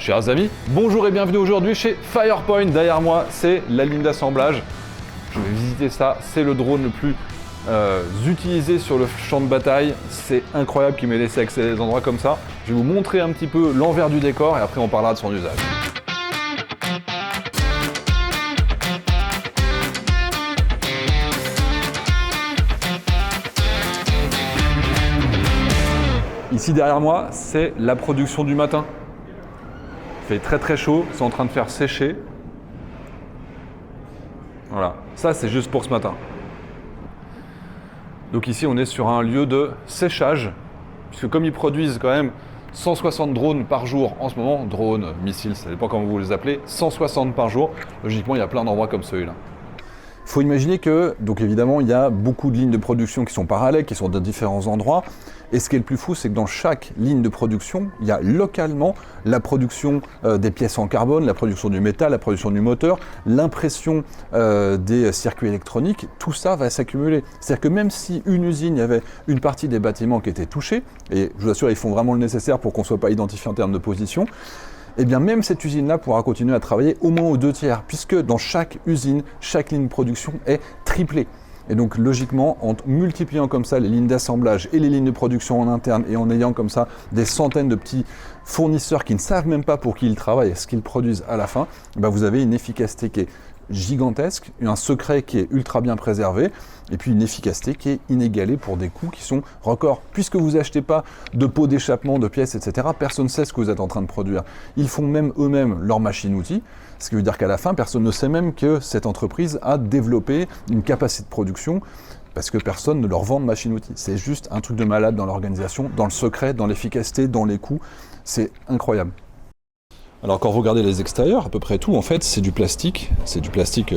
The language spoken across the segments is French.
Chers amis, bonjour et bienvenue aujourd'hui chez Firepoint. Derrière moi, c'est la ligne d'assemblage. Je vais visiter ça, c'est le drone le plus utilisé sur le champ de bataille. C'est incroyable qu'il m'ait laissé accéder à des endroits comme ça. Je vais vous montrer un petit peu l'envers du décor et après on parlera de son usage. Ici derrière moi, c'est la production du matin. Il fait très chaud, c'est en train de faire sécher. Voilà, ça c'est juste pour ce matin. Donc ici on est sur un lieu de séchage, puisque comme ils produisent quand même 160 drones par jour en ce moment, drones, missiles, ça dépend comment vous les appelez, 160 par jour, logiquement il y a plein d'endroits comme celui-là. Il faut imaginer que, donc évidemment, il y a beaucoup de lignes de production qui sont parallèles, qui sont dans différents endroits. Et ce qui est le plus fou, c'est que dans chaque ligne de production, il y a localement la production des pièces en carbone, la production du métal, la production du moteur, l'impression des circuits électroniques. Tout ça va s'accumuler. C'est-à-dire que même si une usine, il y avait une partie des bâtiments qui était touchée, et je vous assure, ils font vraiment le nécessaire pour qu'on ne soit pas identifié en termes de position, eh bien même cette usine-là pourra continuer à travailler au moins aux 2/3, puisque dans chaque usine, chaque ligne de production est triplée. Et donc logiquement, en multipliant comme ça les lignes d'assemblage et les lignes de production en interne, et en ayant comme ça des centaines de petits fournisseurs qui ne savent même pas pour qui ils travaillent et ce qu'ils produisent à la fin, ben vous avez une efficacité qui est gigantesque, un secret qui est ultra bien préservé, et puis une efficacité qui est inégalée pour des coûts qui sont records. Puisque vous n'achetez pas de pots d'échappement, de pièces, etc., personne ne sait ce que vous êtes en train de produire. Ils font même eux-mêmes leur machine-outil, ce qui veut dire qu'à la fin, personne ne sait même que cette entreprise a développé une capacité de production, parce que personne ne leur vend de machine-outil. C'est juste un truc de malade dans l'organisation, dans le secret, dans l'efficacité, dans les coûts. C'est incroyable. Alors quand vous regardez les extérieurs, à peu près tout, en fait, c'est du plastique. C'est du plastique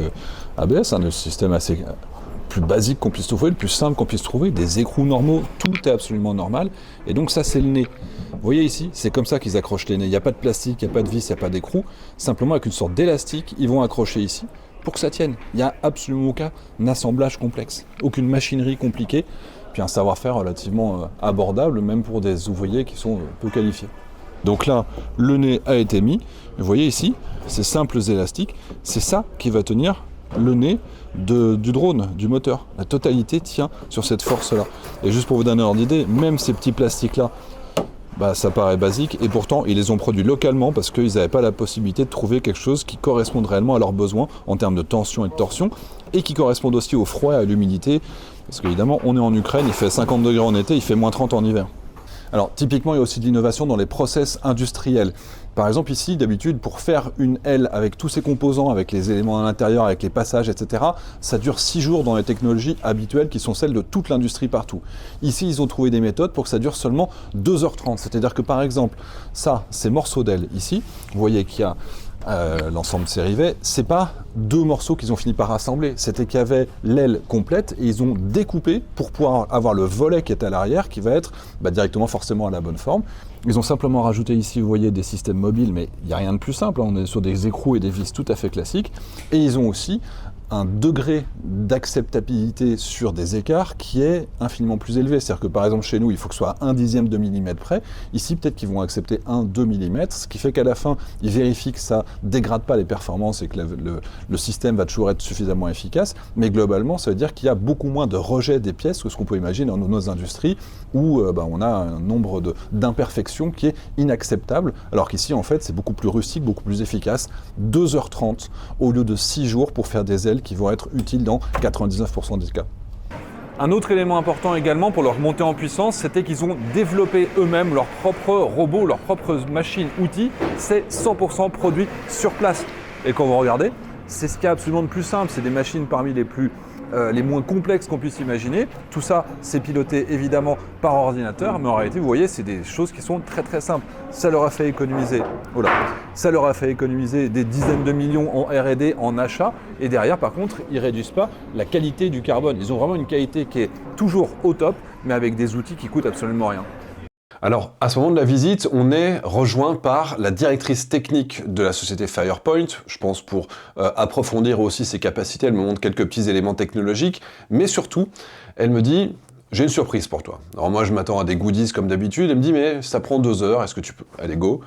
ABS, le système assez plus basique qu'on puisse trouver, le plus simple qu'on puisse trouver, des écrous normaux, tout est absolument normal. Et donc ça, c'est le nez. Vous voyez ici, c'est comme ça qu'ils accrochent les nez. Il n'y a pas de plastique, il n'y a pas de vis, il n'y a pas d'écrou. Simplement avec une sorte d'élastique, ils vont accrocher ici pour que ça tienne. Il n'y a absolument aucun assemblage complexe, aucune machinerie compliquée, puis un savoir-faire relativement abordable, même pour des ouvriers qui sont peu qualifiés. Donc là, le nez a été mis. Vous voyez ici, ces simples élastiques, c'est ça qui va tenir le nez du drone, du moteur. La totalité tient sur cette force-là. Et juste pour vous donner un ordre d'idée, même ces petits plastiques-là, ça paraît basique, et pourtant ils les ont produits localement parce qu'ils n'avaient pas la possibilité de trouver quelque chose qui corresponde réellement à leurs besoins en termes de tension et de torsion, et qui corresponde aussi au froid et à l'humidité, parce qu'évidemment on est en Ukraine, il fait 50 degrés en été, il fait moins 30 en hiver. Alors typiquement, il y a aussi de l'innovation dans les process industriels. Par exemple ici, d'habitude, pour faire une aile avec tous ses composants, avec les éléments à l'intérieur, avec les passages, etc., ça dure 6 jours dans les technologies habituelles qui sont celles de toute l'industrie partout. Ici, ils ont trouvé des méthodes pour que ça dure seulement 2h30. C'est-à-dire que par exemple, ça, ces morceaux d'aile ici, vous voyez qu'il y a l'ensemble de ces rivets, c'est pas 2 morceaux qu'ils ont fini par assembler, c'était qu'il y avait l'aile complète et ils ont découpé pour pouvoir avoir le volet qui est à l'arrière qui va être directement forcément à la bonne forme. Ils ont simplement rajouté ici, vous voyez, des systèmes mobiles, mais il n'y a rien de plus simple, on est sur des écrous et des vis tout à fait classiques, et ils ont aussi un degré d'acceptabilité sur des écarts qui est infiniment plus élevé. C'est-à-dire que par exemple chez nous, il faut que ce soit 1/10 de millimètre près. Ici, peut-être qu'ils vont accepter 1-2 mm, ce qui fait qu'à la fin, ils vérifient que ça ne dégrade pas les performances et que le système va toujours être suffisamment efficace. Mais globalement, ça veut dire qu'il y a beaucoup moins de rejet des pièces que ce qu'on peut imaginer dans nos industries où on a un nombre d'imperfections qui est inacceptable. Alors qu'ici, en fait, c'est beaucoup plus rustique, beaucoup plus efficace. 2h30 au lieu de 6 jours pour faire des ailes qui vont être utiles dans 99% des cas. Un autre élément important également pour leur montée en puissance, c'était qu'ils ont développé eux-mêmes leurs propres robots, leurs propres machines, outils. C'est 100% produit sur place. Et quand vous regardez, c'est ce qu'il y a absolument de plus simple. C'est des machines parmi les moins complexes qu'on puisse imaginer. Tout ça, c'est piloté évidemment par ordinateur, mais en réalité, vous voyez, c'est des choses qui sont très simples. Ça leur a fait économiser, des dizaines de millions en R&D, en achat, et derrière, par contre, ils ne réduisent pas la qualité du carbone. Ils ont vraiment une qualité qui est toujours au top, mais avec des outils qui coûtent absolument rien. Alors, à ce moment de la visite, on est rejoint par la directrice technique de la société Firepoint, je pense pour approfondir aussi ses capacités. Elle me montre quelques petits éléments technologiques, mais surtout, elle me dit « J'ai une surprise pour toi ». Alors moi, je m'attends à des goodies comme d'habitude. Elle me dit « Mais ça prend 2 heures, est-ce que tu peux ?» Allez, go.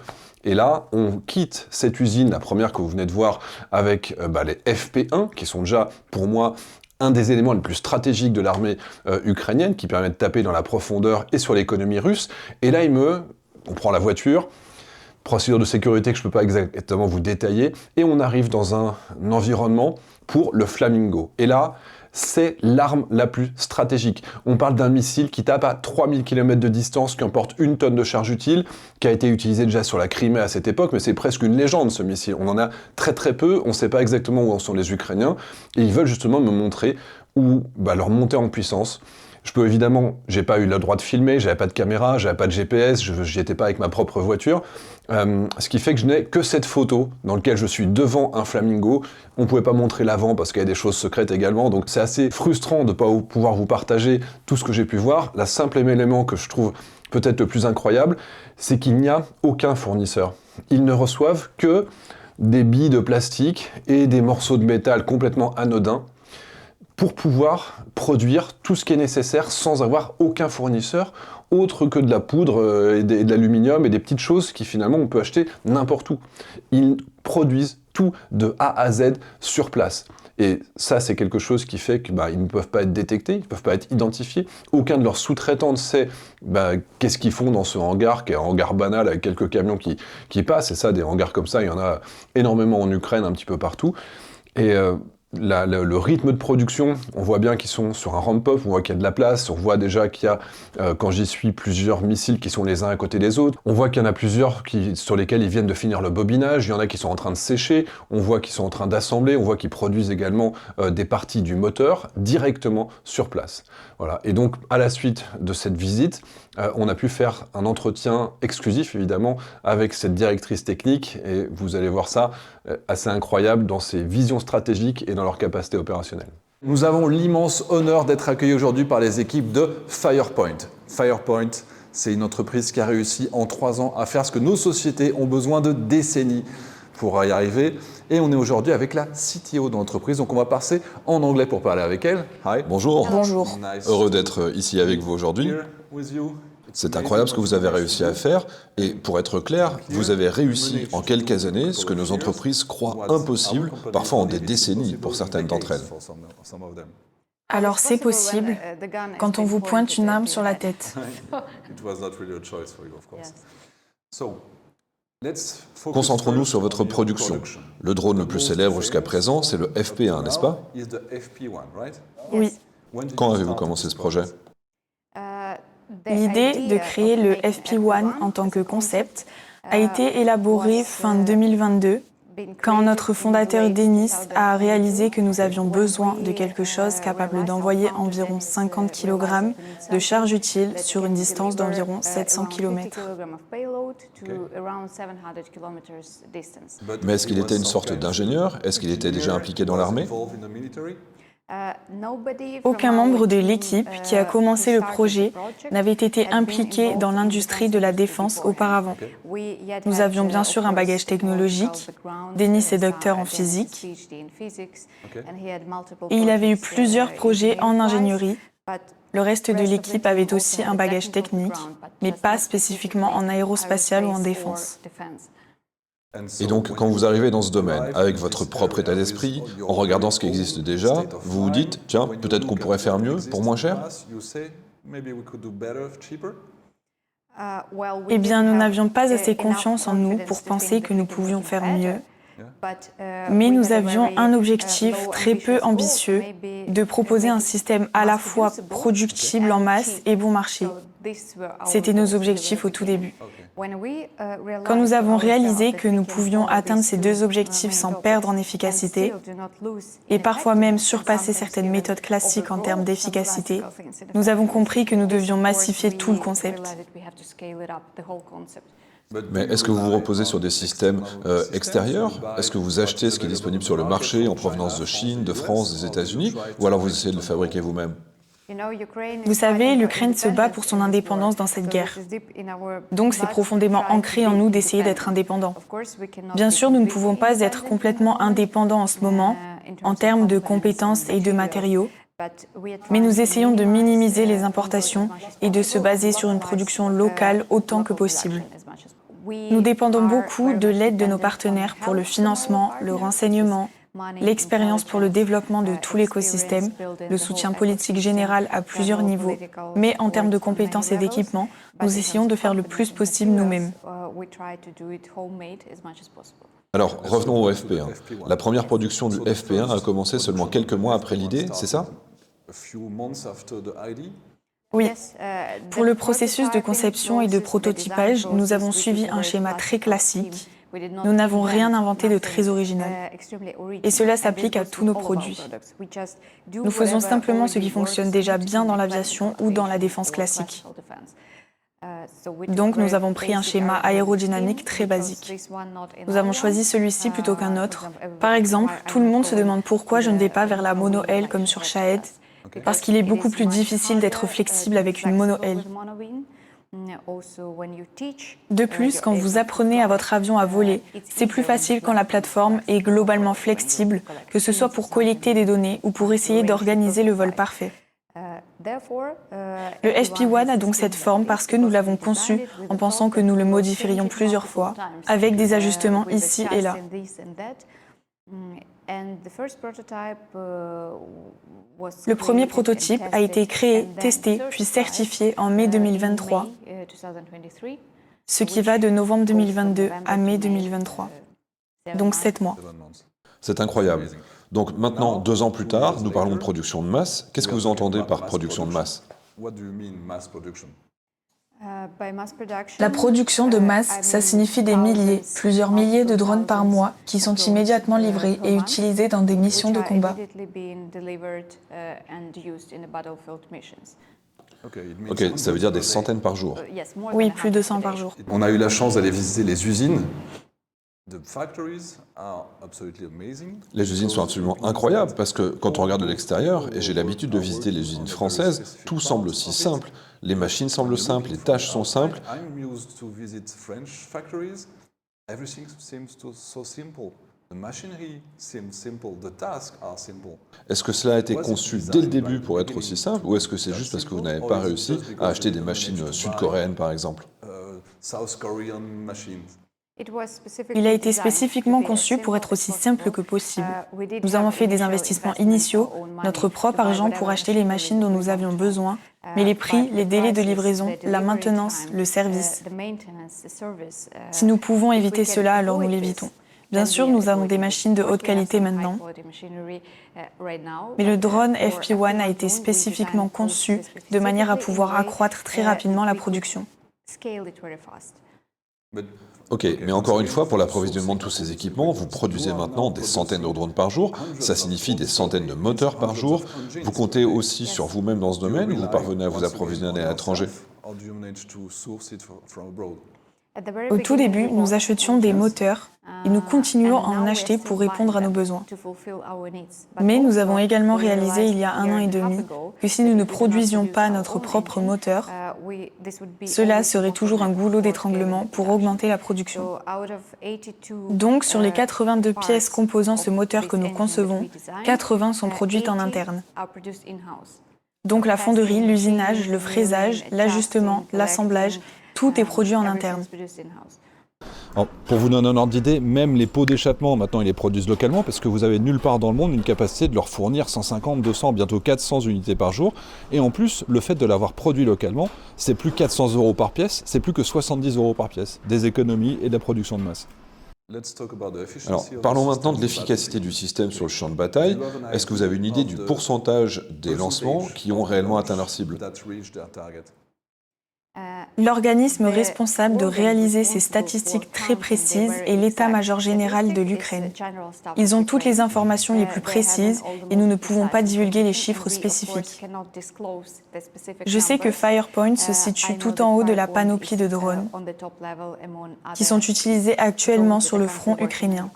Et là, on quitte cette usine, la première que vous venez de voir, avec les FP1, qui sont déjà, pour moi, un des éléments les plus stratégiques de l'armée ukrainienne, qui permet de taper dans la profondeur et sur l'économie russe. Et là, on prend la voiture, procédure de sécurité que je ne peux pas exactement vous détailler, et on arrive dans un environnement pour le Flamingo. Et là, c'est l'arme la plus stratégique. On parle d'un missile qui tape à 3000 km de distance, qui emporte 1 tonne de charge utile, qui a été utilisé déjà sur la Crimée à cette époque, mais c'est presque une légende ce missile. On en a très très peu, on ne sait pas exactement où en sont les Ukrainiens, et ils veulent justement me montrer leur montée en puissance. J'ai pas eu le droit de filmer, j'avais pas de caméra, j'avais pas de GPS, j'y étais pas avec ma propre voiture. Ce qui fait que je n'ai que cette photo dans laquelle je suis devant un Flamingo. On pouvait pas montrer l'avant parce qu'il y a des choses secrètes également, donc c'est assez frustrant de pas pouvoir vous partager tout ce que j'ai pu voir. La simple élément que je trouve peut-être le plus incroyable, c'est qu'il n'y a aucun fournisseur. Ils ne reçoivent que des billes de plastique et des morceaux de métal complètement anodins pour pouvoir produire tout ce qui est nécessaire sans avoir aucun fournisseur autre que de la poudre et de l'aluminium et des petites choses qui finalement on peut acheter n'importe où. Ils produisent tout de A à Z sur place. Et ça, c'est quelque chose qui fait qu'ils ne peuvent pas être détectés, ils ne peuvent pas être identifiés. Aucun de leurs sous-traitants ne sait qu'est-ce qu'ils font dans ce hangar, qui est un hangar banal avec quelques camions qui passent. Et ça, des hangars comme ça, il y en a énormément en Ukraine, un petit peu partout. Et le rythme de production, on voit bien qu'ils sont sur un ramp-up, on voit qu'il y a de la place, on voit déjà qu'il y a, quand j'y suis, plusieurs missiles qui sont les uns à côté des autres. On voit qu'il y en a plusieurs sur lesquels ils viennent de finir le bobinage, il y en a qui sont en train de sécher, on voit qu'ils sont en train d'assembler, on voit qu'ils produisent également des parties du moteur directement sur place. Voilà. Et donc, à la suite de cette visite, on a pu faire un entretien exclusif, évidemment, avec cette directrice technique, et vous allez voir ça assez incroyable dans ses visions stratégiques et dans leur capacité opérationnelle. Nous avons l'immense honneur d'être accueillis aujourd'hui par les équipes de Firepoint. Firepoint, c'est une entreprise qui a réussi en 3 ans à faire ce que nos sociétés ont besoin de décennies pour y arriver. Et on est aujourd'hui avec la CTO de l'entreprise, donc on va passer en anglais pour parler avec elle. Hi. Bonjour. Bonjour. Heureux d'être ici avec vous aujourd'hui. C'est incroyable ce que vous avez réussi à faire, et pour être clair, vous avez réussi en quelques années ce que nos entreprises croient impossible, parfois en des décennies pour certaines d'entre elles. Alors c'est possible quand on vous pointe une arme sur la tête. Concentrons-nous sur votre production. Le drone le plus célèbre jusqu'à présent, c'est le FP1, n'est-ce pas? Oui. Quand avez-vous commencé ce projet? L'idée de créer le FP1 en tant que concept a été élaborée fin 2022, quand notre fondateur Denis a réalisé que nous avions besoin de quelque chose capable d'envoyer environ 50 kg de charge utile sur une distance d'environ 700 km. Mais est-ce qu'il était une sorte d'ingénieur? Est-ce qu'il était déjà impliqué dans l'armée? Aucun membre de l'équipe qui a commencé le projet n'avait été impliqué dans l'industrie de la défense auparavant. Nous avions bien sûr un bagage technologique. Denis est docteur en physique. Et il avait eu plusieurs projets en ingénierie. Le reste de l'équipe avait aussi un bagage technique, mais pas spécifiquement en aérospatial ou en défense. Et donc, quand vous arrivez dans ce domaine, avec votre propre état d'esprit, en regardant ce qui existe déjà, vous vous dites, tiens, peut-être qu'on pourrait faire mieux pour moins cher? Eh bien, nous n'avions pas assez confiance en nous pour penser que nous pouvions faire mieux. Mais nous avions un objectif très peu ambitieux, de proposer un système à la fois productible en masse et bon marché. C'était nos objectifs au tout début. Quand nous avons réalisé que nous pouvions atteindre ces deux objectifs sans perdre en efficacité, et parfois même surpasser certaines méthodes classiques en termes d'efficacité, nous avons compris que nous devions massifier tout le concept. Mais est-ce que vous vous reposez sur des systèmes extérieurs? Est-ce que vous achetez ce qui est disponible sur le marché en provenance de Chine, de France, des États-Unis, ou alors vous essayez de le fabriquer vous-même? Vous savez, l'Ukraine se bat pour son indépendance dans cette guerre. Donc c'est profondément ancré en nous d'essayer d'être indépendants. Bien sûr, nous ne pouvons pas être complètement indépendants en ce moment, en termes de compétences et de matériaux, mais nous essayons de minimiser les importations et de se baser sur une production locale autant que possible. Nous dépendons beaucoup de l'aide de nos partenaires pour le financement, le renseignement, l'expérience pour le développement de tout l'écosystème, le soutien politique général à plusieurs niveaux, mais en termes de compétences et d'équipements, nous essayons de faire le plus possible nous-mêmes. Alors, revenons au FP1. La première production du FP1 a commencé seulement quelques mois après l'idée, c'est ça? Oui, pour le processus de conception et de prototypage, nous avons suivi un schéma très classique. Nous n'avons rien inventé de très original. Et cela s'applique à tous nos produits. Nous faisons simplement ce qui fonctionne déjà bien dans l'aviation ou dans la défense classique. Donc nous avons pris un schéma aérodynamique très basique. Nous avons choisi celui-ci plutôt qu'un autre. Par exemple, tout le monde se demande pourquoi je ne vais pas vers la mono-aile comme sur Shahed, parce qu'il est beaucoup plus difficile d'être flexible avec une mono-aile. De plus, quand vous apprenez à votre avion à voler, c'est plus facile quand la plateforme est globalement flexible, que ce soit pour collecter des données ou pour essayer d'organiser le vol parfait. Le FP1 a donc cette forme parce que nous l'avons conçu en pensant que nous le modifierions plusieurs fois, avec des ajustements ici et là. Le premier prototype a été créé, testé, puis certifié en mai 2023, ce qui va de novembre 2022 à mai 2023, donc 7 mois. C'est incroyable. Donc maintenant, 2 ans plus tard, nous parlons de production de masse. Qu'est-ce que vous entendez par production de masse? La production de masse, ça signifie des milliers, plusieurs milliers de drones par mois qui sont immédiatement livrés et utilisés dans des missions de combat. Ok, ça veut dire des centaines par jour. Oui, plus de 100 par jour. On a eu la chance d'aller visiter les usines. Les usines sont absolument incroyables parce que quand on regarde de l'extérieur, et j'ai l'habitude de visiter les usines françaises, tout semble aussi simple. Les machines semblent simples, les tâches sont simples. Est-ce que cela a été conçu dès le début pour être aussi simple ou est-ce que c'est juste parce que vous n'avez pas réussi à acheter des machines sud-coréennes par exemple? Il a été spécifiquement conçu pour être aussi simple que possible. Nous avons fait des investissements initiaux, notre propre argent pour acheter les machines dont nous avions besoin, mais les prix, les délais de livraison, la maintenance, le service. Si nous pouvons éviter cela, alors nous l'évitons. Bien sûr, nous avons des machines de haute qualité maintenant, mais le drone FP1 a été spécifiquement conçu de manière à pouvoir accroître très rapidement la production. Ok, mais encore une fois, pour l'approvisionnement de tous ces équipements, vous produisez maintenant des centaines de drones par jour, ça signifie des centaines de moteurs par jour. Vous comptez aussi sur vous-même dans ce domaine ou vous parvenez à vous approvisionner à l'étranger? Au tout début, nous achetions des moteurs et nous continuons à en acheter pour répondre à nos besoins. Mais nous avons également réalisé il y a 1 an et demi que si nous ne produisions pas notre propre moteur, cela serait toujours un goulot d'étranglement pour augmenter la production. Donc, sur les 82 pièces composant ce moteur que nous concevons, 80 sont produites en interne. Donc la fonderie, l'usinage, le fraisage, l'ajustement, l'assemblage, tout est produit en interne. Alors, pour vous donner un ordre d'idée, même les pots d'échappement, maintenant, ils les produisent localement parce que vous avez nulle part dans le monde une capacité de leur fournir 150, 200, bientôt 400 unités par jour. Et en plus, le fait de l'avoir produit localement, c'est plus 400 € par pièce, c'est plus que 70 € par pièce, des économies et de la production de masse. Alors, parlons maintenant de l'efficacité du système sur le champ de bataille. Est-ce que vous avez une idée du pourcentage des lancements qui ont réellement atteint leur cible? L'organisme responsable de réaliser ces statistiques très précises est l'état-major général de l'Ukraine. Ils ont toutes les informations les plus précises et nous ne pouvons pas divulguer les chiffres spécifiques. Je sais que Firepoint se situe tout en haut de la panoplie de drones qui sont utilisés actuellement sur le front ukrainien.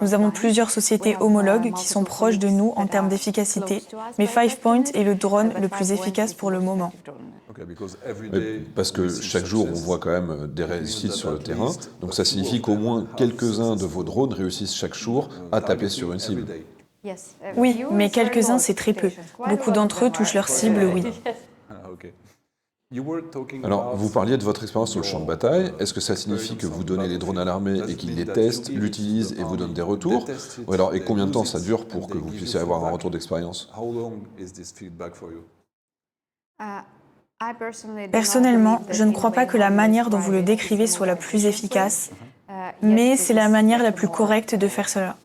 Nous avons plusieurs sociétés homologues qui sont proches de nous en termes d'efficacité, mais Fivepoint est le drone le plus efficace pour le moment. Parce que chaque jour, on voit quand même des réussites sur le terrain. Donc ça signifie qu'au moins quelques-uns de vos drones réussissent chaque jour à taper sur une cible. Oui, mais quelques-uns, c'est très peu. Beaucoup d'entre eux touchent leur cible, oui. Alors, vous parliez de votre expérience sur le champ de bataille. Est-ce que ça signifie que vous donnez les drones à l'armée et qu'ils les testent, l'utilisent et vous donnent des retours? Ou alors, et combien de temps ça dure pour que vous puissiez avoir un retour d'expérience? Personnellement, je ne crois pas que la manière dont vous le décrivez soit la plus efficace, mais c'est la manière la plus correcte de faire cela.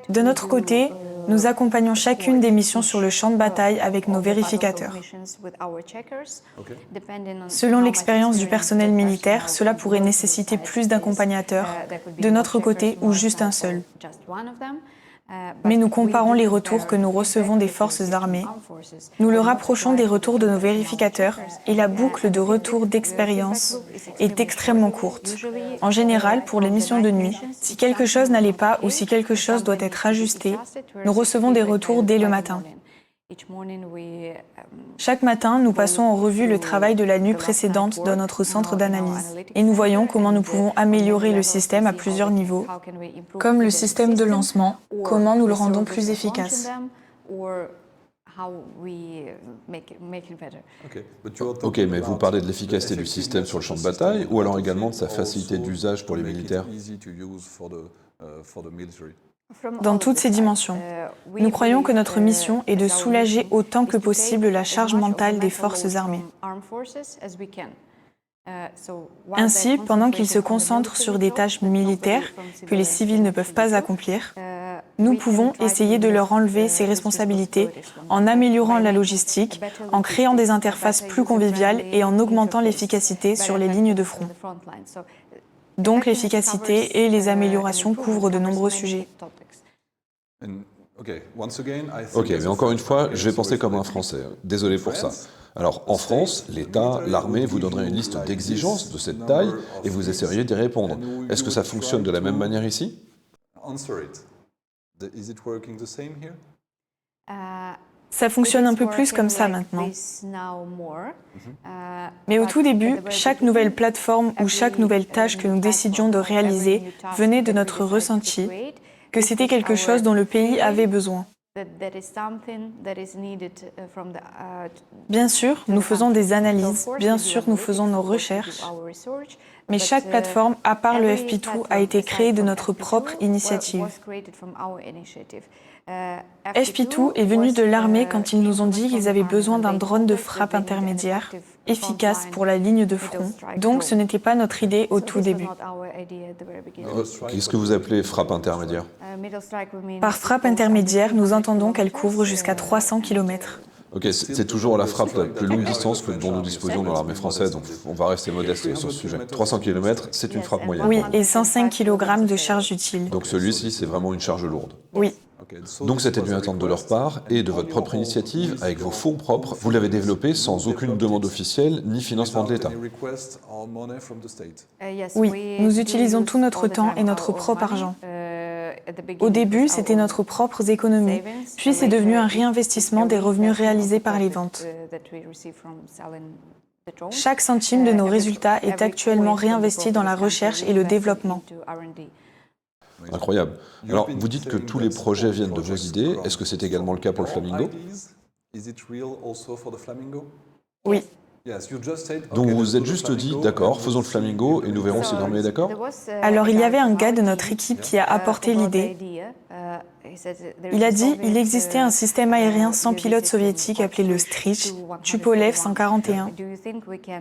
De notre côté, nous accompagnons chacune des missions sur le champ de bataille avec nos vérificateurs. Selon l'expérience du personnel militaire, cela pourrait nécessiter plus d'accompagnateurs, de notre côté ou juste un seul. Mais nous comparons les retours que nous recevons des forces armées, nous le rapprochons des retours de nos vérificateurs et la boucle de retour d'expérience est extrêmement courte. En général, pour les missions de nuit, si quelque chose n'allait pas ou si quelque chose doit être ajusté, nous recevons des retours dès le matin. Chaque matin, nous passons en revue le travail de la nuit précédente dans notre centre d'analyse et nous voyons comment nous pouvons améliorer le système à plusieurs niveaux, comme le système de lancement, comment nous le rendons plus efficace. Ok, mais vous parlez de l'efficacité du système sur le champ de bataille ou alors également de sa facilité d'usage pour les militaires? Dans toutes ces dimensions, nous croyons que notre mission est de soulager autant que possible la charge mentale des forces armées. Ainsi, pendant qu'ils se concentrent sur des tâches militaires que les civils ne peuvent pas accomplir, nous pouvons essayer de leur enlever ces responsabilités en améliorant la logistique, en créant des interfaces plus conviviales et en augmentant l'efficacité sur les lignes de front. Donc l'efficacité et les améliorations couvrent de nombreux sujets. Ok, mais encore une fois, je vais penser comme un Français. Désolé pour ça. Alors, en France, l'État, l'armée vous donnerait une liste d'exigences de cette taille et vous essaieriez d'y répondre. Est-ce que ça fonctionne de la même manière ici? Ça fonctionne un peu plus comme ça maintenant. Mais au tout début, chaque nouvelle plateforme ou chaque nouvelle tâche que nous décidions de réaliser venait de notre ressenti, que c'était quelque chose dont le pays avait besoin. Bien sûr, nous faisons des analyses, bien sûr, nous faisons nos recherches, mais chaque plateforme, à part le FP2, a été créée de notre propre initiative. FP2 est venu de l'armée quand ils nous ont dit qu'ils avaient besoin d'un drone de frappe intermédiaire, efficace pour la ligne de front. Donc ce n'était pas notre idée au tout début. Qu'est-ce que vous appelez frappe intermédiaire? Par frappe intermédiaire, nous entendons qu'elle couvre jusqu'à 300 km. Ok, c'est toujours la frappe la plus longue distance dont nous disposions dans l'armée française, donc on va rester modeste sur ce sujet. 300 km, c'est une frappe moyenne. Oui, et 105 kg de charge utile. Donc celui-ci, c'est vraiment une charge lourde. Oui. Donc c'était une attente de leur part, et de votre propre initiative, avec vos fonds propres, vous l'avez développé sans aucune demande officielle ni financement de l'État. Oui, nous utilisons tout notre temps et notre propre argent. Au début, c'était notre propre économie, puis c'est devenu un réinvestissement des revenus réalisés par les ventes. Chaque centime de nos résultats est actuellement réinvesti dans la recherche et le développement. Incroyable. Alors, vous dites que tous les projets viennent de vos idées. Est-ce que c'est également le cas pour le Flamingo? Oui. Donc vous vous êtes juste dit, d'accord, faisons le Flamingo et nous verrons si l'armée est d'accord? Alors il y avait un gars de notre équipe qui a apporté l'idée. Il a dit il existait un système aérien sans pilote soviétique appelé le Stryj, Tupolev 141.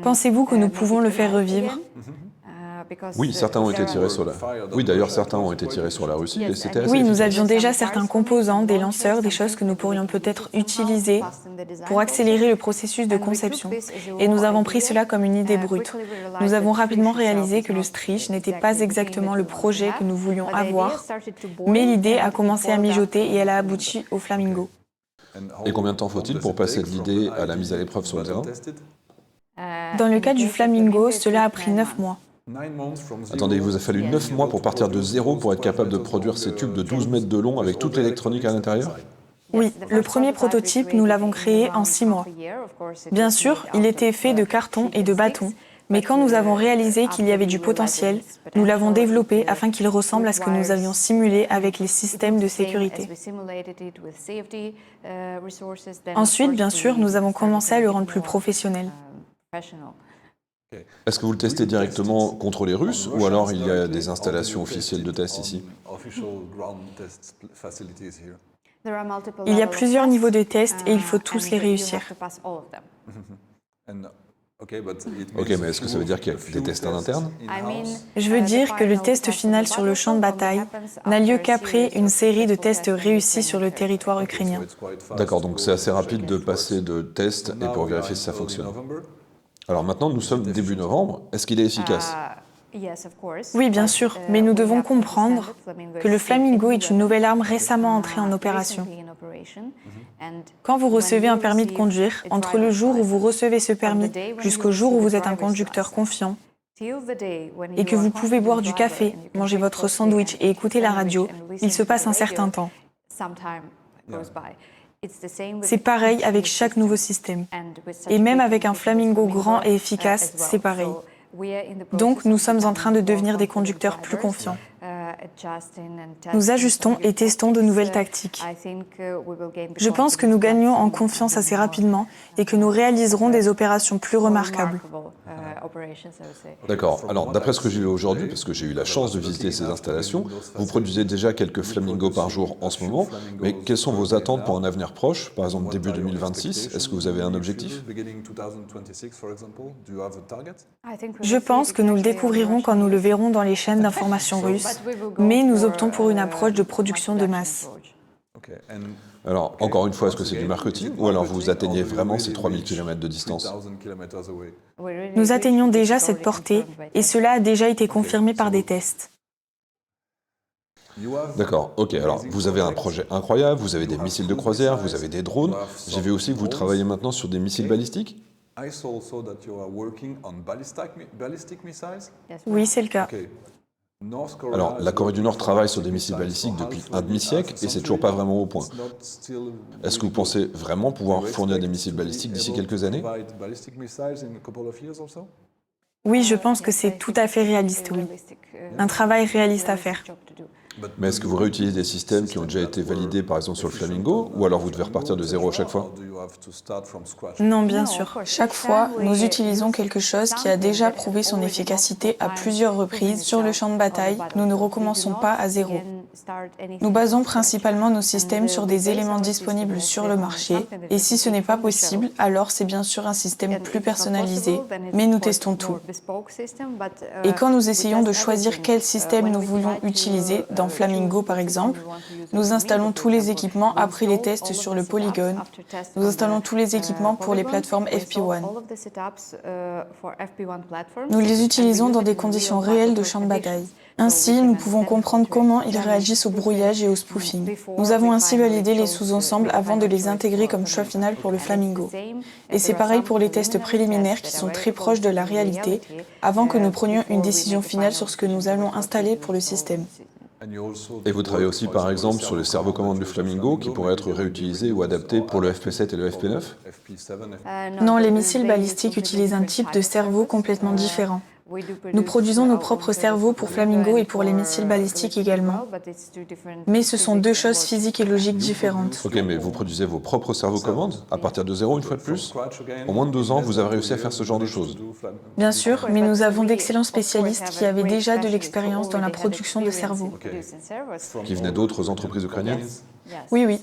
Pensez-vous que nous pouvons le faire revivre? Oui, certains ont été tirés sur la... Oui, d'ailleurs, certains ont été tirés sur la Russie et c'était assez Oui, nous efficace. avions déjà certains composants, des lanceurs, des choses que nous pourrions peut-être utiliser pour accélérer le processus de conception. Et nous avons pris cela comme une idée brute. Nous avons rapidement réalisé que le Stryj n'était pas exactement le projet que nous voulions avoir, mais l'idée a commencé à mijoter et elle a abouti au Flamingo. Et combien de temps faut-il pour passer de l'idée à la mise à l'épreuve sur le terrain? Dans le cas du Flamingo, cela a pris 9 mois. Attendez, il vous a fallu 9 mois pour partir de zéro pour être capable de produire ces tubes de 12 mètres de long avec toute l'électronique à l'intérieur? Oui, le premier prototype, nous l'avons créé en 6 mois. Bien sûr, il était fait de carton et de bâtons, Mais quand nous avons réalisé qu'il y avait du potentiel, nous l'avons développé afin qu'il ressemble à ce que nous avions simulé avec les systèmes de sécurité. Ensuite, bien sûr, nous avons commencé à le rendre plus professionnel. Est-ce que vous le testez directement contre les Russes ou alors il y a des installations officielles de test ici? Il y a plusieurs niveaux de tests et il faut tous les réussir. Ok, mais est-ce que ça veut dire qu'il y a des tests en interne? Je veux dire que le test final sur le champ de bataille n'a lieu qu'après une série de tests réussis sur le territoire ukrainien. D'accord, donc c'est assez rapide de passer de tests et pour vérifier si ça fonctionne. Alors maintenant, nous sommes début novembre. Est-ce qu'il est efficace? Oui, bien sûr, mais nous devons comprendre que le Flamingo est une nouvelle arme récemment entrée en opération. Quand vous recevez un permis de conduire, entre le jour où vous recevez ce permis jusqu'au jour où vous êtes un conducteur confiant, et que vous pouvez boire du café, manger votre sandwich et écouter la radio, il se passe un certain temps. C'est pareil avec chaque nouveau système. Et même avec un Flamingo grand et efficace, c'est pareil. Donc, nous sommes en train de devenir des conducteurs plus confiants. Nous ajustons et testons de nouvelles tactiques. Je pense que nous gagnons en confiance assez rapidement et que nous réaliserons des opérations plus remarquables. D'accord. Alors, d'après ce que j'ai lu aujourd'hui, parce que j'ai eu la chance de visiter ces installations, vous produisez déjà quelques Flamingos par jour en ce moment, mais quelles sont vos attentes pour un avenir proche, par exemple début 2026? Est-ce que vous avez un objectif? Je pense que nous le découvrirons quand nous le verrons dans les chaînes d'information russes, mais nous optons pour une approche de production de masse. Alors, encore une fois, est-ce que c'est du marketing ou alors vous atteignez vraiment ces 3000 km de distance? Nous atteignons déjà cette portée et cela a déjà été confirmé par des tests. D'accord, ok. Alors, vous avez un projet incroyable, vous avez des missiles de croisière, vous avez des drones. J'ai vu aussi que vous travaillez maintenant sur des missiles balistiques? Oui, c'est le cas. Alors, la Corée du Nord travaille sur des missiles balistiques depuis un demi-siècle et c'est toujours pas vraiment au point. Est-ce que vous pensez vraiment pouvoir fournir des missiles balistiques d'ici quelques années? Oui, je pense que c'est tout à fait réaliste, oui. Un travail réaliste à faire. Mais est-ce que vous réutilisez des systèmes qui ont déjà été validés, par exemple sur le Flamingo, ou alors vous devez repartir de zéro à chaque fois? Non, bien sûr. Chaque fois, nous utilisons quelque chose qui a déjà prouvé son efficacité à plusieurs reprises sur le champ de bataille. Nous ne recommençons pas à zéro. Nous basons principalement nos systèmes sur des éléments disponibles sur le marché, et si ce n'est pas possible, alors c'est bien sûr un système plus personnalisé, mais nous testons tout. Et quand nous essayons de choisir quel système nous voulons utiliser, dans Flamingo par exemple, nous installons tous les équipements après les tests sur le polygone, nous installons tous les équipements pour les plateformes FP1. Nous les utilisons dans des conditions réelles de champ de bataille. Ainsi, nous pouvons comprendre comment ils réagissent au brouillage et au spoofing. Nous avons ainsi validé les sous-ensembles avant de les intégrer comme choix final pour le Flamingo. Et c'est pareil pour les tests préliminaires qui sont très proches de la réalité, avant que nous prenions une décision finale sur ce que nous allons installer pour le système. Et vous travaillez aussi par exemple sur le cerveau-commande du Flamingo qui pourrait être réutilisé ou adapté pour le FP7 et le FP9? Non, les missiles balistiques utilisent un type de cerveau complètement différent. Nous produisons nos propres cerveaux pour Flamingo et pour les missiles balistiques également. Mais ce sont deux choses physiques et logiques différentes. Ok, mais vous produisez vos propres cerveaux-commandes à partir de zéro une fois de plus? En moins de 2 ans, vous avez réussi à faire ce genre de choses? Bien sûr, mais nous avons d'excellents spécialistes qui avaient déjà de l'expérience dans la production de cerveaux. Qui venaient d'autres entreprises ukrainiennes? Oui, oui.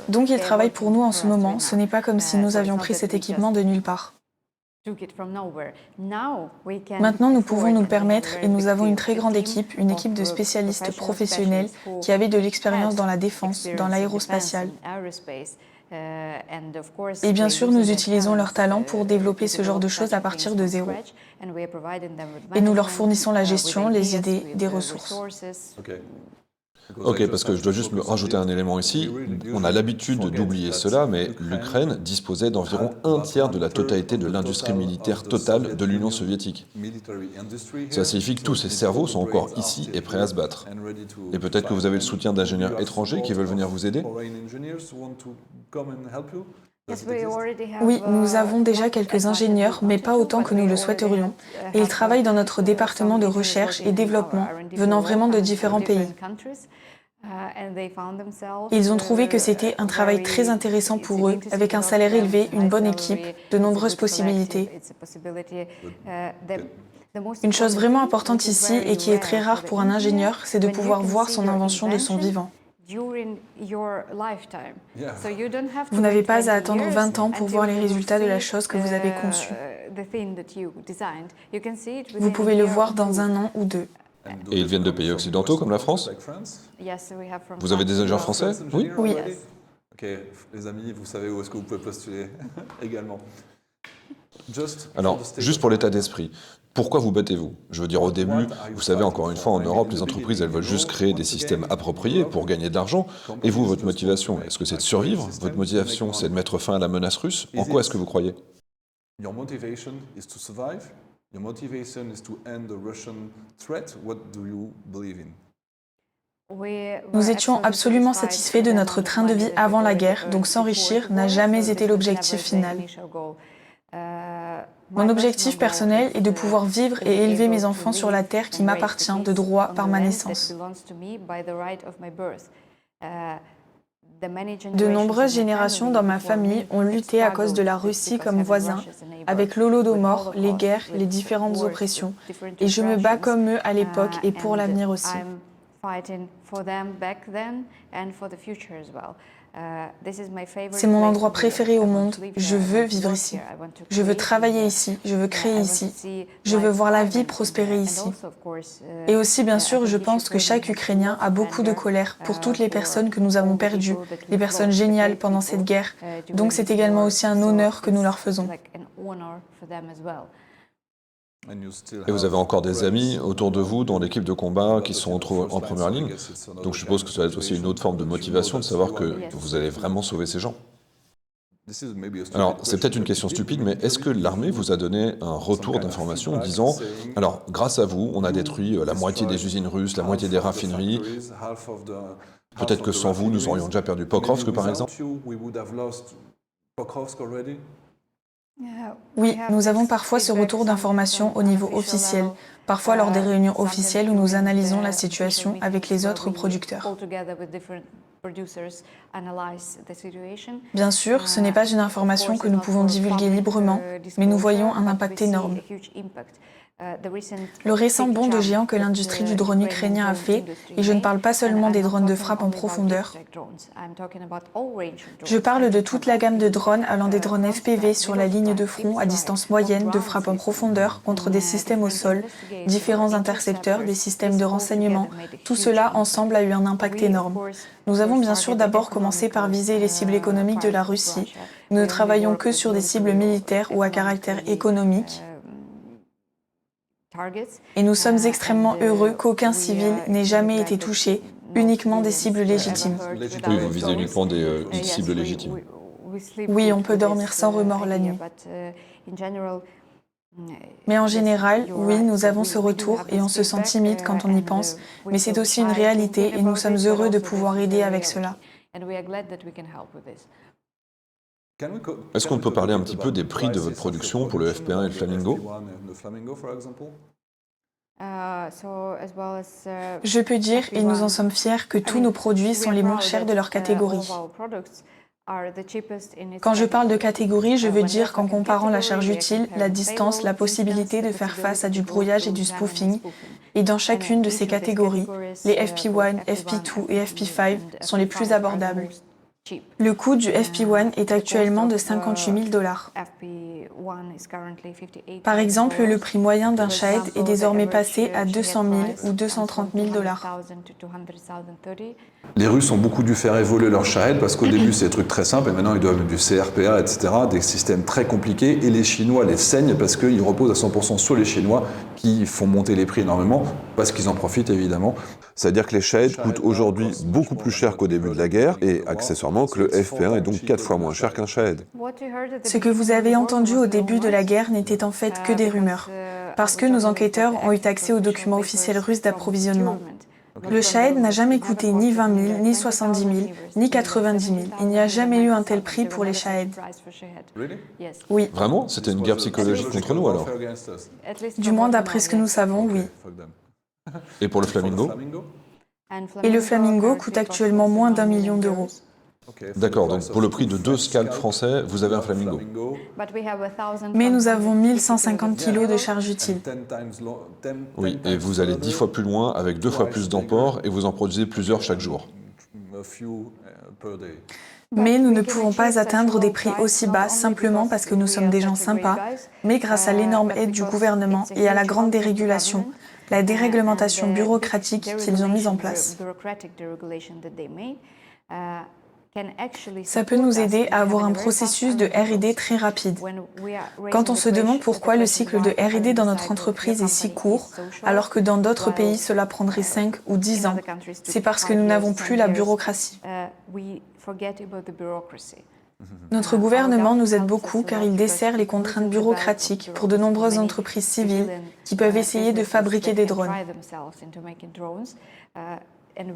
Donc ils travaillent pour nous en ce moment. Ce n'est pas comme si nous avions pris cet équipement de nulle part. Maintenant, nous pouvons nous le permettre et nous avons une très grande équipe, une équipe de spécialistes professionnels qui avaient de l'expérience dans la défense, dans l'aérospatiale. Et bien sûr, nous utilisons leurs talents pour développer ce genre de choses à partir de zéro. Et nous leur fournissons la gestion, les idées, des ressources. Ok, parce que je dois juste me rajouter un élément ici. On a l'habitude d'oublier cela, mais l'Ukraine disposait d'environ un tiers de la totalité de l'industrie militaire totale de l'Union soviétique. Ça signifie que tous ces cerveaux sont encore ici et prêts à se battre. Et peut-être que vous avez le soutien d'ingénieurs étrangers qui veulent venir vous aider? Oui, nous avons déjà quelques ingénieurs, mais pas autant que nous le souhaiterions, et ils travaillent dans notre département de recherche et développement, venant vraiment de différents pays. Ils ont trouvé que c'était un travail très intéressant pour eux, avec un salaire élevé, une bonne équipe, de nombreuses possibilités. Une chose vraiment importante ici, et qui est très rare pour un ingénieur, c'est de pouvoir voir son invention de son vivant. Vous n'avez pas à attendre 20 ans pour voir les résultats de la chose que vous avez conçue. Vous pouvez le voir dans 1 an ou 2. Et ils viennent de pays occidentaux comme la France? Vous avez des ingénieurs français? Oui. Oui. Ok, les amis, vous savez où est-ce que vous pouvez postuler également. Alors, juste pour l'état d'esprit, pourquoi vous battez-vous? Je veux dire, au début, vous savez, encore une fois, en Europe, les entreprises, elles veulent juste créer des systèmes appropriés pour gagner de l'argent. Et vous, votre motivation, est-ce que c'est de survivre? Votre motivation, c'est de mettre fin à la menace russe? En quoi est-ce que vous croyez? Your motivation is to survive. Your motivation is to end the Russian threat. What do you believe in? Nous étions absolument satisfaits de notre train de vie avant la guerre, donc s'enrichir n'a jamais été l'objectif final. Mon objectif personnel est de pouvoir vivre et élever mes enfants sur la terre qui m'appartient de droit par ma naissance. De nombreuses générations dans ma famille ont lutté à cause de la Russie comme voisin, avec l'Holodomor, les guerres, les différentes oppressions. Et je me bats comme eux à l'époque et pour l'avenir aussi. C'est mon endroit préféré au monde. Je veux vivre ici. Je veux travailler ici. Je veux créer ici. Je veux voir la vie prospérer ici. Et aussi, bien sûr, je pense que chaque Ukrainien a beaucoup de colère pour toutes les personnes que nous avons perdues, les personnes géniales pendant cette guerre. Donc c'est également aussi un honneur que nous leur faisons. Et vous avez encore des amis autour de vous dans l'équipe de combat qui sont en première ligne. Donc je suppose que ça va être aussi une autre forme de motivation de savoir que vous allez vraiment sauver ces gens. Alors, c'est peut-être une question stupide, mais est-ce que l'armée vous a donné un retour d'information en disant « Alors, grâce à vous, on a détruit la moitié des usines russes, la moitié des raffineries. Peut-être que sans vous, nous aurions déjà perdu Pokrovsk, par exemple ?» Oui, nous avons parfois ce retour d'information au niveau officiel, parfois lors des réunions officielles où nous analysons la situation avec les autres producteurs. Bien sûr, ce n'est pas une information que nous pouvons divulguer librement, mais nous voyons un impact énorme. Le récent bond de géant que l'industrie du drone ukrainien a fait, et je ne parle pas seulement des drones de frappe en profondeur, je parle de toute la gamme de drones allant des drones FPV sur la ligne de front à distance moyenne de frappe en profondeur contre des systèmes au sol, différents intercepteurs, des systèmes de renseignement, tout cela ensemble a eu un impact énorme. Nous avons bien sûr d'abord commencé par viser les cibles économiques de la Russie. Nous ne travaillons que sur des cibles militaires ou à caractère économique. Et nous sommes extrêmement heureux qu'aucun civil n'ait jamais été touché, uniquement des cibles légitimes. Oui, vous visez uniquement des cibles légitimes. Oui, on peut dormir sans remords la nuit. Mais en général, oui, nous avons ce retour et on se sent timide quand on y pense, mais c'est aussi une réalité et nous sommes heureux de pouvoir aider avec cela. Est-ce qu'on peut parler un petit peu des prix de votre production pour le FP1 et le Flamingo? Je peux dire, et nous en sommes fiers, que tous nos produits sont les moins chers de leur catégorie. Quand je parle de catégorie, je veux dire qu'en comparant la charge utile, la distance, la possibilité de faire face à du brouillage et du spoofing, et dans chacune de ces catégories, les FP1, FP2 et FP5 sont les plus abordables. Le coût du FP1 est actuellement de $58 000. Par exemple, le prix moyen d'un Shahed est désormais passé à 200 000 ou 230 000 $. Les Russes ont beaucoup dû faire évoluer leur Shahed parce qu'au début c'est des trucs très simples et maintenant ils doivent du CRPA, etc., des systèmes très compliqués et les Chinois les saignent parce qu'ils reposent à 100% sur les Chinois qui font monter les prix énormément parce qu'ils en profitent évidemment. C'est-à-dire que les Shahed coûtent aujourd'hui beaucoup plus cher qu'au début de la guerre et accessoirement que le FP1 est donc 4 fois moins cher qu'un Shahed. Ce que vous avez entendu au début de la guerre n'était en fait que des rumeurs, parce que nos enquêteurs ont eu accès aux documents officiels russes d'approvisionnement. Le Shahed n'a jamais coûté ni 20 000, ni 70 000, ni 90 000. Il n'y a jamais eu un tel prix pour les Shahed. Oui. Vraiment? C'était une guerre psychologique contre nous alors? Du moins d'après ce que nous savons, oui. Et pour le Flamingo? Et le Flamingo coûte actuellement moins d'1 million d'euros. D'accord, donc pour le prix de 2 scalps français, vous avez un Flamingo. Mais nous avons 1150 kilos de charge utile. Oui, et vous allez 10 fois plus loin avec 2 fois plus d'emport et vous en produisez plusieurs chaque jour. Mais nous ne pouvons pas atteindre des prix aussi bas simplement parce que nous sommes des gens sympas, mais grâce à l'énorme aide du gouvernement et à la grande dérégulation, la déréglementation bureaucratique qu'ils ont mise en place. Ça peut nous aider à avoir un processus de R&D très rapide. Quand on se demande pourquoi le cycle de R&D dans notre entreprise est si court, alors que dans d'autres pays cela prendrait 5 ou 10 ans, c'est parce que nous n'avons plus la bureaucratie. Notre gouvernement nous aide beaucoup car il dessert les contraintes bureaucratiques pour de nombreuses entreprises civiles qui peuvent essayer de fabriquer des drones.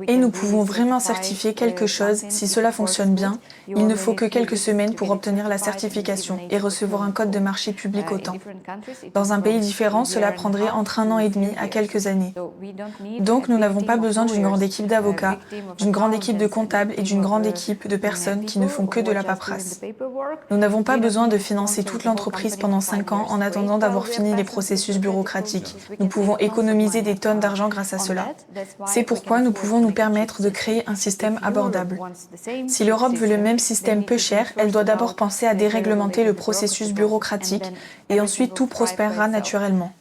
Et nous pouvons vraiment certifier quelque chose si cela fonctionne bien. Il ne faut que quelques semaines pour obtenir la certification et recevoir un code de marché public au temps. Dans un pays différent, cela prendrait entre 1 an et demi à quelques années. Donc nous n'avons pas besoin d'une grande équipe d'avocats, d'une grande équipe de comptables et d'une grande équipe de personnes qui ne font que de la paperasse. Nous n'avons pas besoin de financer toute l'entreprise pendant 5 ans en attendant d'avoir fini les processus bureaucratiques. Nous pouvons économiser des tonnes d'argent grâce à cela. C'est pourquoi nous pouvons nous permettre de créer un système abordable. Si l'Europe veut le même système peu cher, elle doit d'abord penser à déréglementer le processus bureaucratique et ensuite tout prospérera naturellement.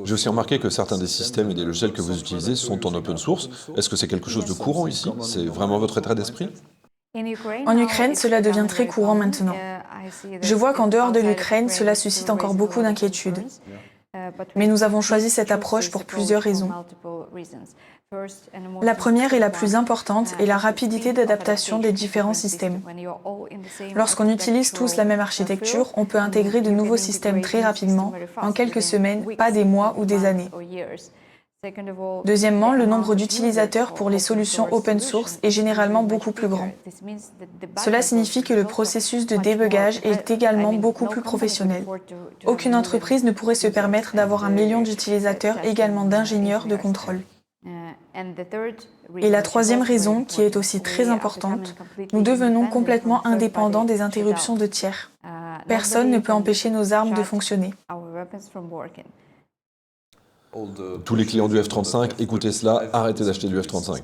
J'ai aussi remarqué que certains des systèmes et des logiciels que vous utilisez sont en open source. Est-ce que c'est quelque chose de courant ici? C'est vraiment votre état d'esprit? En Ukraine, cela devient très courant maintenant. Je vois qu'en dehors de l'Ukraine, cela suscite encore beaucoup d'inquiétudes. Mais nous avons choisi cette approche pour plusieurs raisons. La première et la plus importante est la rapidité d'adaptation des différents systèmes. Lorsqu'on utilise tous la même architecture, on peut intégrer de nouveaux systèmes très rapidement, en quelques semaines, pas des mois ou des années. Deuxièmement, le nombre d'utilisateurs pour les solutions open source est généralement beaucoup plus grand. Cela signifie que le processus de débugage est également beaucoup plus professionnel. Aucune entreprise ne pourrait se permettre d'avoir 1 million d'utilisateurs et également d'ingénieurs de contrôle. Et la troisième raison, qui est aussi très importante, nous devenons complètement indépendants des interruptions de tiers. Personne ne peut empêcher nos armes de fonctionner. Tous les clients du F-35, écoutez cela, arrêtez d'acheter du F-35.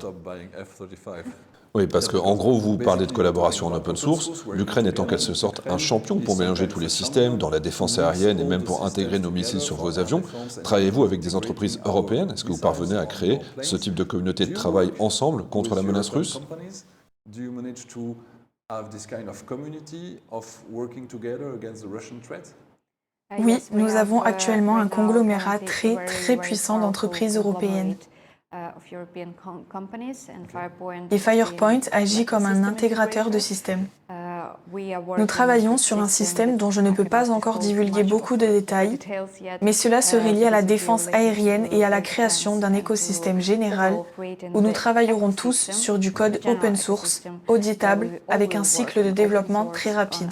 Oui, parce qu'en gros, vous parlez de collaboration en open source. L'Ukraine est en quelque sorte un champion pour mélanger tous les systèmes, dans la défense aérienne et même pour intégrer nos missiles sur vos avions. Travaillez-vous avec des entreprises européennes? Est-ce que vous parvenez à créer ce type de communauté de travail ensemble contre la menace russe? Oui, nous avons actuellement un conglomérat très puissant d'entreprises européennes. Et Firepoint agit comme un intégrateur de systèmes. Nous travaillons sur un système dont je ne peux pas encore divulguer beaucoup de détails, mais cela serait lié à la défense aérienne et à la création d'un écosystème général où nous travaillerons tous sur du code open source, auditable, avec un cycle de développement très rapide.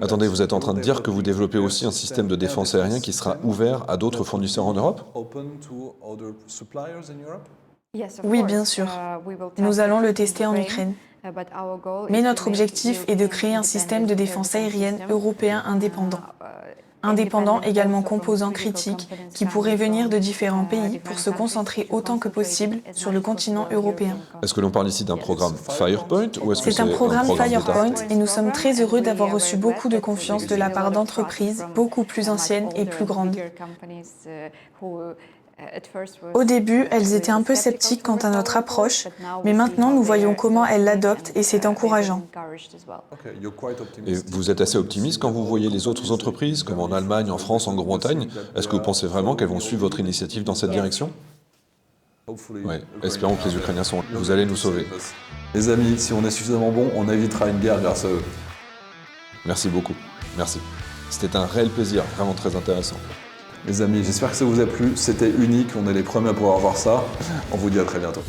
Attendez, vous êtes en train de dire que vous développez aussi un système de défense aérien qui sera ouvert à d'autres fournisseurs en Europe? Oui, bien sûr. Nous allons le tester en Ukraine. Mais notre objectif est de créer un système de défense aérienne européen indépendant. Indépendant également composant critique qui pourrait venir de différents pays pour se concentrer autant que possible sur le continent européen. Est-ce que l'on parle ici d'un programme Firepoint ou est-ce que C'est un programme d'État? Firepoint et nous sommes très heureux d'avoir reçu beaucoup de confiance de la part d'entreprises beaucoup plus anciennes et plus grandes. Au début, elles étaient un peu sceptiques quant à notre approche, mais maintenant nous voyons comment elles l'adoptent et c'est encourageant. Et vous êtes assez optimiste quand vous voyez les autres entreprises, comme en Allemagne, en France, en Grande-Bretagne? Est-ce que vous pensez vraiment qu'elles vont suivre votre initiative dans cette direction? Oui, espérons que les Ukrainiens sont là. Vous allez nous sauver. Les amis, si on est suffisamment bon, on évitera une guerre grâce à eux. Merci beaucoup. Merci. C'était un réel plaisir, vraiment très intéressant. Les amis, j'espère que ça vous a plu. C'était unique, on est les premiers à pouvoir voir ça. On vous dit à très bientôt.